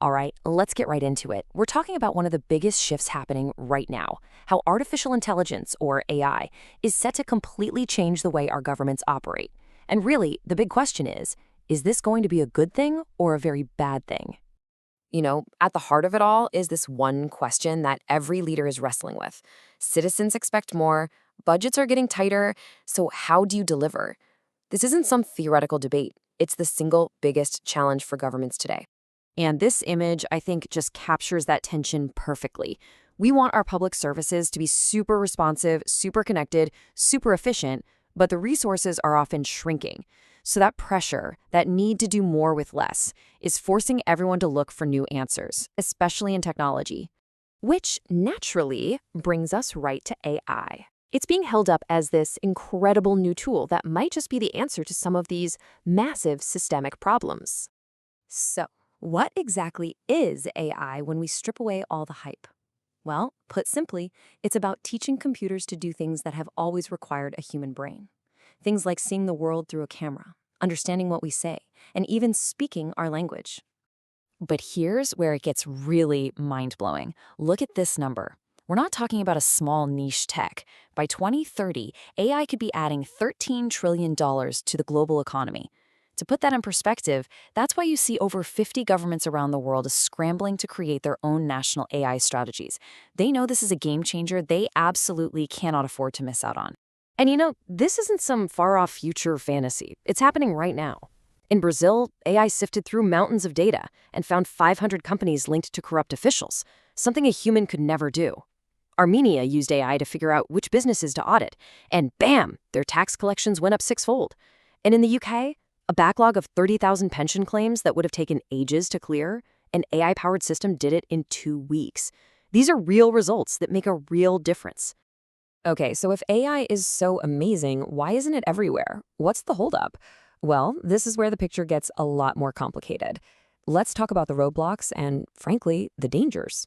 All right, let's get right into it. We're talking about one of the biggest shifts happening right now, how artificial intelligence, or AI, is set to completely change the way our governments operate. And really, the big question is this going to be a good thing or a very bad thing? At the heart of it all is this one question that every leader is wrestling with. Citizens expect more, budgets are getting tighter, so how do you deliver? This isn't some theoretical debate. It's the single biggest challenge for governments today. And this image, I think, just captures that tension perfectly. We want our public services to be super responsive, super connected, super efficient, but the resources are often shrinking. So that pressure, that need to do more with less, is forcing everyone to look for new answers, especially in technology. Which naturally brings us right to AI. It's being held up as this incredible new tool that might just be the answer to some of these massive systemic problems. So, what exactly is AI when we strip away all the hype? Well, put simply, it's about teaching computers to do things that have always required a human brain. Things like seeing the world through a camera, understanding what we say, and even speaking our language. But here's where it gets really mind-blowing. Look at this number. We're not talking about a small niche tech. By 2030, AI could be adding $13 trillion to the global economy. To put that in perspective, that's why you see over 50 governments around the world scrambling to create their own national AI strategies. They know this is a game changer they absolutely cannot afford to miss out on. And this isn't some far-off future fantasy. It's happening right now. In Brazil, AI sifted through mountains of data and found 500 companies linked to corrupt officials, something a human could never do. Armenia used AI to figure out which businesses to audit, and bam, their tax collections went up sixfold. And in the UK, a backlog of 30,000 pension claims that would have taken ages to clear, an AI-powered system did it in 2 weeks. These are real results that make a real difference. Okay, so if AI is so amazing, why isn't it everywhere? What's the holdup? Well, this is where the picture gets a lot more complicated. Let's talk about the roadblocks and, frankly, the dangers.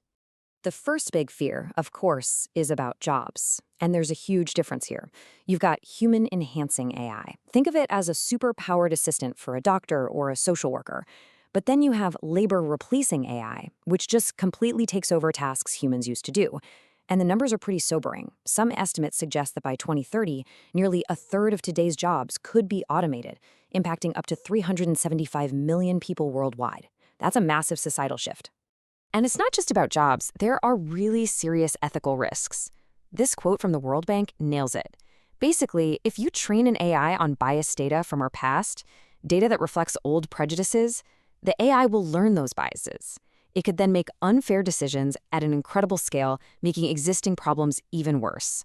The first big fear, of course, is about jobs. And there's a huge difference here. You've got human-enhancing AI. Think of it as a super-powered assistant for a doctor or a social worker. But then you have labor-replacing AI, which just completely takes over tasks humans used to do. And the numbers are pretty sobering. Some estimates suggest that by 2030, nearly a third of today's jobs could be automated, impacting up to 375 million people worldwide. That's a massive societal shift. And it's not just about jobs. There are really serious ethical risks. This quote from the World Bank nails it. Basically, if you train an AI on biased data from our past, data that reflects old prejudices, the AI will learn those biases. It could then make unfair decisions at an incredible scale, making existing problems even worse.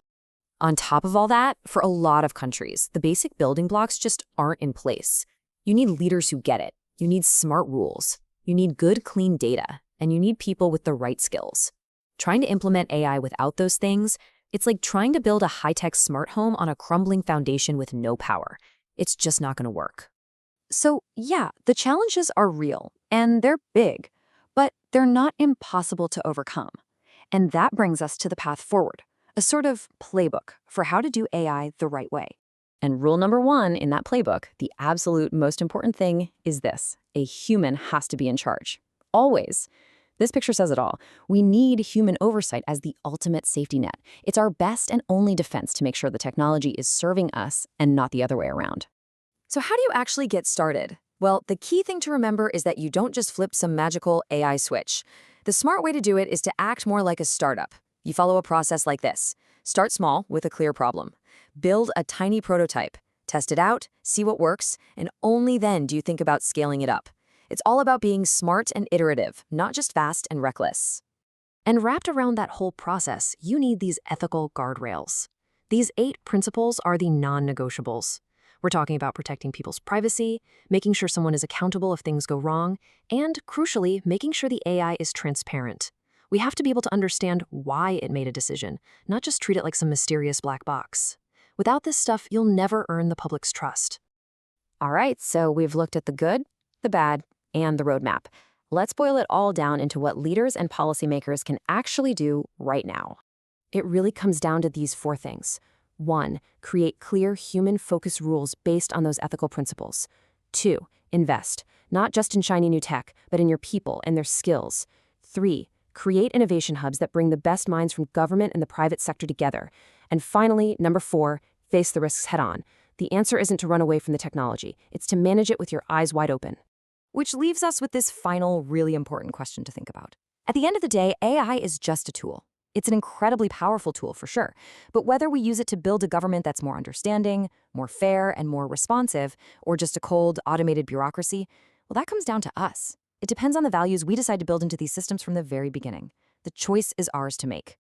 On top of all that, for a lot of countries, the basic building blocks just aren't in place. You need leaders who get it. You need smart rules. You need good, clean data. And you need people with the right skills. Trying to implement AI without those things, it's like trying to build a high-tech smart home on a crumbling foundation with no power. It's just not going to work. So yeah, the challenges are real, and they're big, but they're not impossible to overcome. And that brings us to the path forward, a sort of playbook for how to do AI the right way. And rule number 1 in that playbook, the absolute most important thing, is this: a human has to be in charge. Always. This picture says it all. We need human oversight as the ultimate safety net. It's our best and only defense to make sure the technology is serving us and not the other way around. So how do you actually get started? Well, the key thing to remember is that you don't just flip some magical AI switch. The smart way to do it is to act more like a startup. You follow a process like this. Start small with a clear problem. Build a tiny prototype. Test it out, see what works, and only then do you think about scaling it up. It's all about being smart and iterative, not just fast and reckless. And wrapped around that whole process, you need these ethical guardrails. These 8 principles are the non-negotiables. We're talking about protecting people's privacy, making sure someone is accountable if things go wrong, and, crucially, making sure the AI is transparent. We have to be able to understand why it made a decision, not just treat it like some mysterious black box. Without this stuff, you'll never earn the public's trust. All right, so we've looked at the good, the bad, and the roadmap. Let's boil it all down into what leaders and policymakers can actually do right now. It really comes down to these 4 things. 1, create clear human-focused rules based on those ethical principles. 2, invest. not just in shiny new tech, but in your people and their skills. 3. Create innovation hubs that bring the best minds from government and the private sector together. And finally, number 4, face the risks head on. The answer isn't to run away from the technology, it's to manage it with your eyes wide open. Which leaves us with this final, really important question to think about. At the end of the day, AI is just a tool. It's an incredibly powerful tool for sure, but whether we use it to build a government that's more understanding, more fair, and more responsive, or just a cold, automated bureaucracy, well, that comes down to us. It depends on the values we decide to build into these systems from the very beginning. The choice is ours to make.